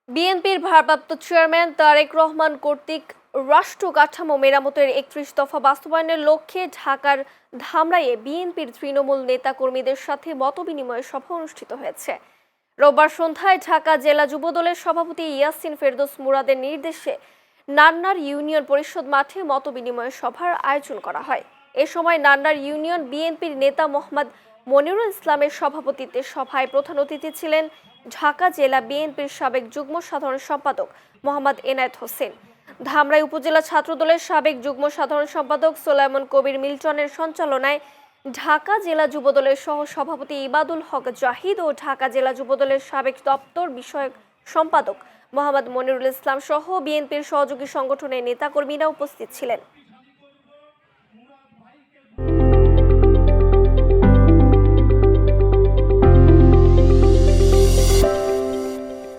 বিএনপির ভারপ্রাপ্ত চেয়ারম্যান তারেক রহমান কর্তৃক রাষ্ট্র কাঠামো মেরামতের ৩১ দফা বাস্তবায়নের লক্ষ্যে ঢাকার ধামরাইয়ে বিএনপির তৃণমূল নেতাকর্মীদের সাথে মতবিনিময় সভা অনুষ্ঠিত হয়েছে। রোববার সন্ধ্যায় ঢাকা জেলা যুবদলের সভাপতি ইয়াসিন ফেরদৌস মুরাদের নির্দেশে নান্নার ইউনিয়ন পরিষদ মাঠে মতবিনিময় সভার আয়োজন করা হয়। এ সময় নান্নার ইউনিয়ন বিএনপির নেতা মোহাম্মদ মনিরুল ইসলামের সভাপতিত্বে সভায় প্রধান অতিথি ছিলেন ঢাকা জেলা বিএনপির সাবেক যুগ্ম সাধারণ সম্পাদক মোহাম্মদ এনায়েত হোসেন। ধামরাই উপজেলা ছাত্রদলের সাবেক যুগ্ম সাধারণ সম্পাদক সোলাইমন কবির মিল্টনের সঞ্চালনায় ঢাকা জেলা যুবদলের সহ সভাপতি ইবাদুল হক জাহিদ ও ঢাকা জেলা যুবদলের সাবেক দপ্তর বিষয়ক সম্পাদক মোহাম্মদ মনিরুল ইসলাম সহ বিএনপির সহযোগী সংগঠনের নেতাকর্মীরা উপস্থিত ছিলেন।